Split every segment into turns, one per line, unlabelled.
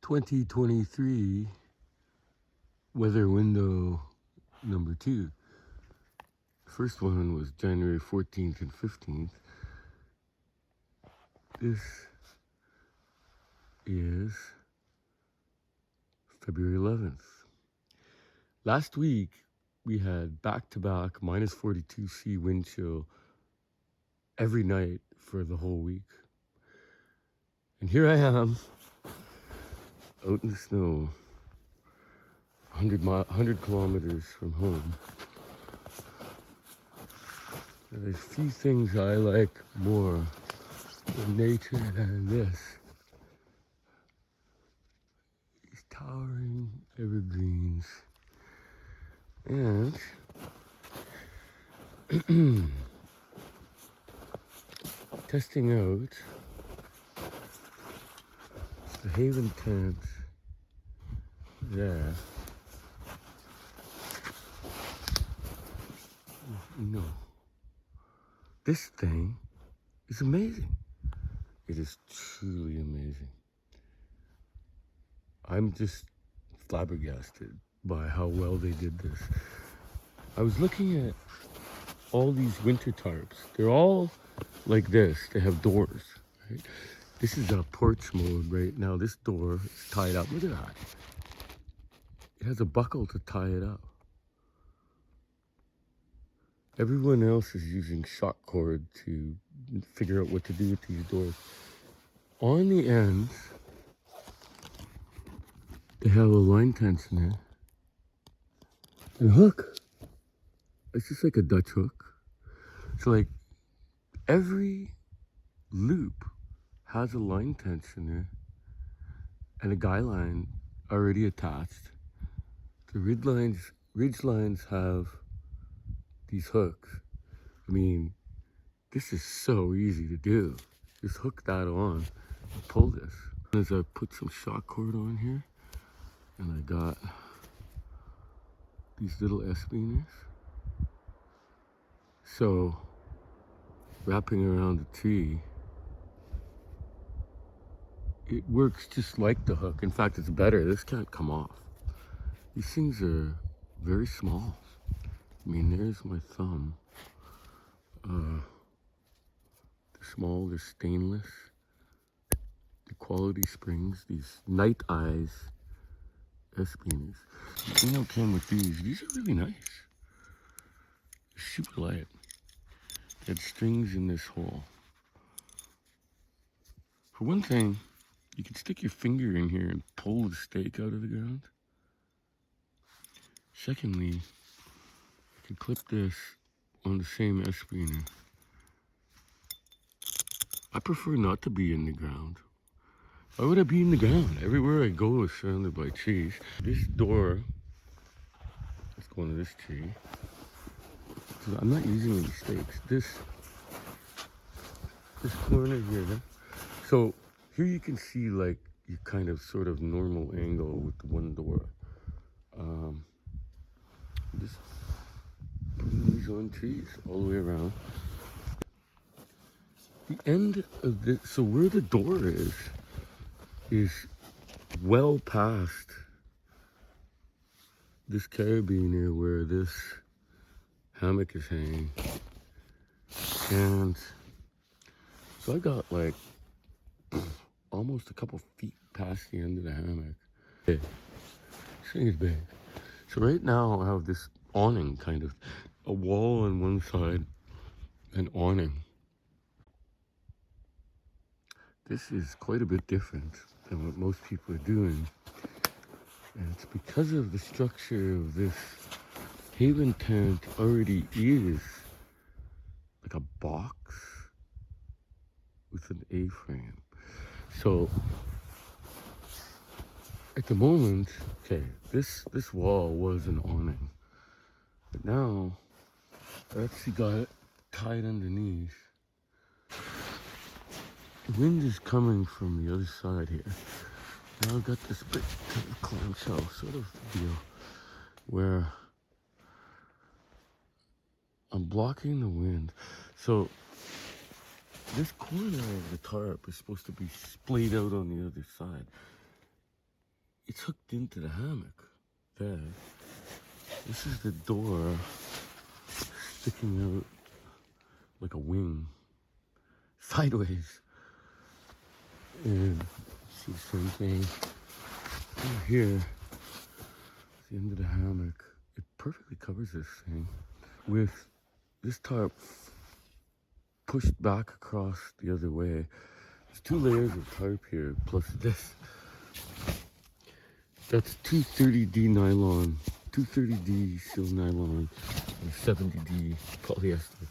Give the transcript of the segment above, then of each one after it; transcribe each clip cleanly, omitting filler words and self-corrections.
2023 weather window number 2. First one was January 14th and 15th. This is February 11th. Last week we had back-to-back minus 42°C wind chill every night for the whole week. And here I am out in the snow, 100 kilometers from home. And there's few things I like more in nature than this. These towering evergreens. And testing out the Haven tent there. No. This thing is amazing. It is truly amazing. I'm just flabbergasted by how well they did this. I was looking at all these winter tarps. They're all like this. They have doors, right? This is a porch mode right now. This door is tied up. Look at that. It has a buckle to tie it up. Everyone else is using shock cord to figure out what to do with these doors. On the ends, they have a line tensioner and a hook. It's just like a Dutch hook. So like every loop has a line tensioner and a guy line already attached. The ridge lines have these hooks. I mean, this is so easy to do. Just hook that on and pull this. As I put some shock cord on here, and I got these little S-Biners. So, wrapping around the tree, it works just like the hook. In fact, it's better. This can't come off. These things are very small. I mean, there's my thumb. They're small, they're stainless. The quality springs, these Nite-Izer S-Biners. The thing that came with these are really nice. They're super light. They had strings in this hole. For one thing, you can stick your finger in here and pull the stake out of the ground. Secondly, you can clip this on the same S-Biner. I prefer not to be in the ground. Why would I be in the ground? Everywhere I go is surrounded by trees. This door, let's go into this tree. So I'm not using any stakes. This corner here. So here you can see like your kind of sort of normal angle with the one door. Just putting these on trees all the way around. The end of this, so where the door is well past this carabiner where this hammock is hanging. And so I got like almost a couple feet past the end of the hammock. Okay. This thing is big. So right now I have this awning, kind of a wall on one side, an awning. This is quite a bit different than what most people are doing. And it's because of the structure of this Haven tent already is like a box with an A-frame. So at the moment, okay, this wall was an awning. But now I actually got it tied underneath. The wind is coming from the other side here. Now I've got this bit kind of clamshell sort of deal where I'm blocking the wind. So this corner of the tarp is supposed to be splayed out on the other side. it's hooked into the hammock there. This is the door sticking out like a wing sideways. And see the same thing over here. The end of the hammock. It perfectly covers this thing with this tarp pushed back across the other way. There's 2 layers of tarp here, plus this. That's 230D nylon, 230D seal nylon, and 70D polyester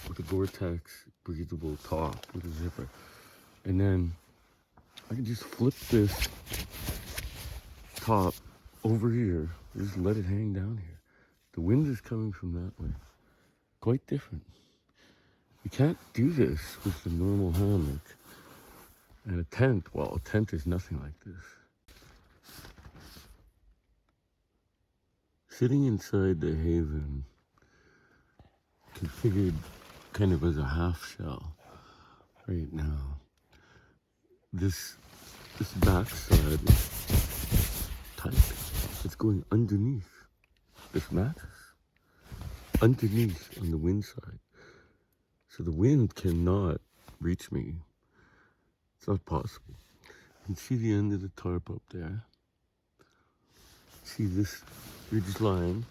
with a Gore-Tex breathable top with a zipper. And then I can just flip this top over here, just let it hang down here. The wind is coming from that way. Quite different. You can't do this with the normal hammock. And a tent, well, a tent is nothing like this. Sitting inside the haven, configured kind of as a half shell right now. This backside is tight. It's going underneath this mattress, underneath on the wind side. So the wind cannot reach me. It's not possible. You can see the end of the tarp up there. See this ridge line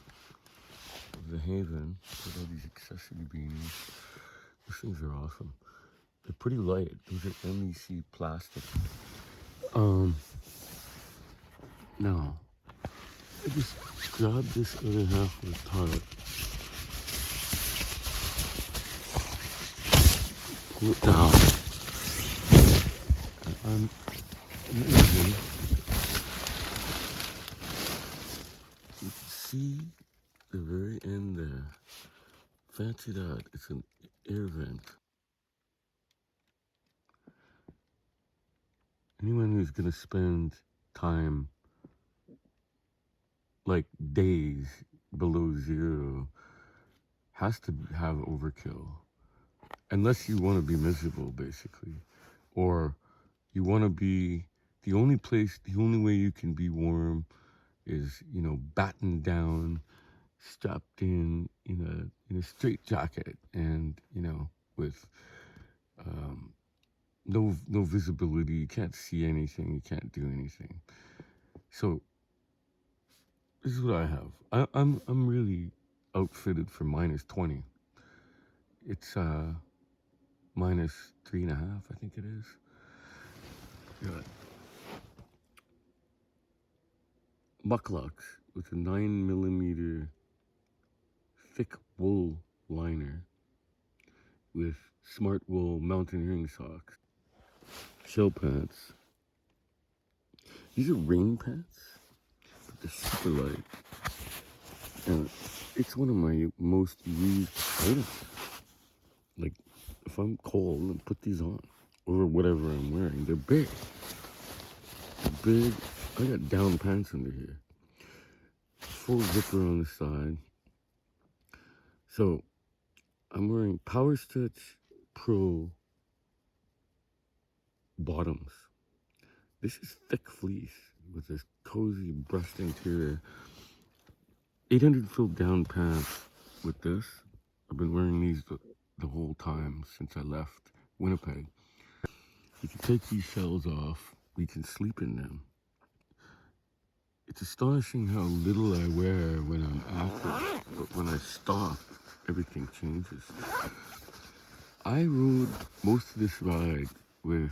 of the haven with all these accessory beanies. Those things are awesome. They're pretty light. Those are MEC plastic. Now, I just grabbed this other half of the tarp, pull it down, and I'm amazing. You can see the very end there. Fancy that. It's an air vent. Anyone who's gonna spend time, like days below zero, has to have overkill. Unless you want to be miserable, basically. Or you want to be, the only way you can be warm is, you know, battened down, strapped in a straight jacket, and, you know, with no visibility. You can't see anything. You can't do anything. So this is what I have. I'm really outfitted for -20. It's -3.5, I think it is. Got Mukluks with a 9mm thick wool liner with smart wool mountaineering socks. Shell pants. These are rain pants, but they're super light. And it's one of my most used items. Like, if I'm cold, I put these on over whatever I'm wearing. They're big. They're big. I got down pants under here. Full zipper on the side. So, I'm wearing Power Stretch Pro bottoms. This is thick fleece with this cozy brushed interior. 800 fill down pants with this. I've been wearing these the whole time since I left Winnipeg. You can take these shells off. We can sleep in them. It's astonishing how little I wear when I'm active, but when I stop, everything changes. I rode most of this ride with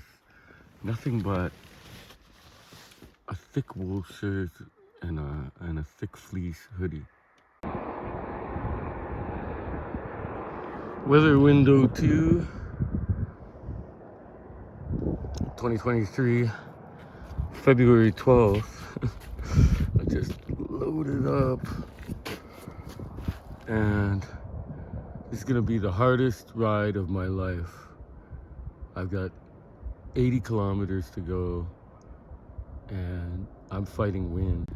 nothing but a thick wool shirt and a thick fleece hoodie. Weather window 2, 2023, February 12th. I just loaded up, and this is gonna be the hardest ride of my life. I've got 80 kilometers to go, and I'm fighting wind.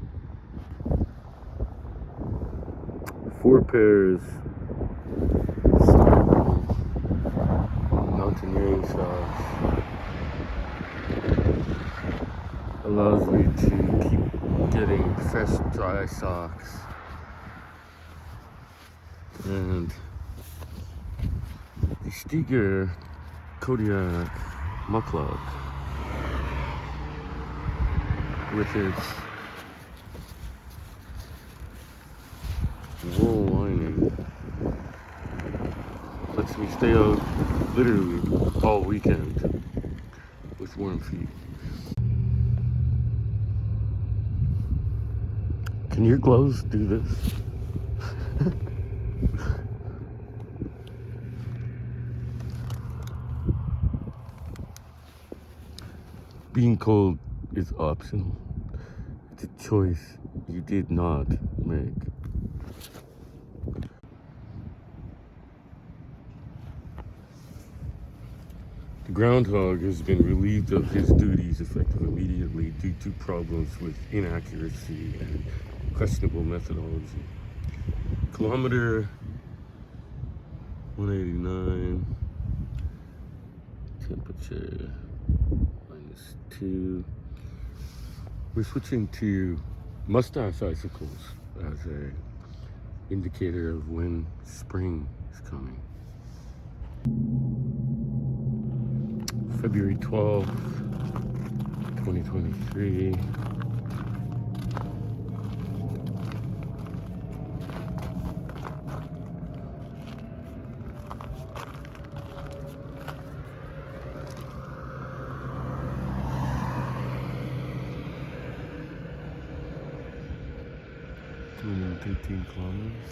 4 pairs mountaineering socks allows me to keep getting fresh, dry socks. And the Steger Kodiak Mukluk with its wool lining lets me stay out literally all weekend with warm feet. Can your gloves do this? Being cold is optional. It's a choice you did not make. The groundhog has been relieved of his duties effective immediately due to problems with inaccuracy and questionable methodology. Kilometer 189, temperature -2. We're switching to mustache icicles as a indicator of when spring is coming. February 12th, 2023. Doing 13 kilometers.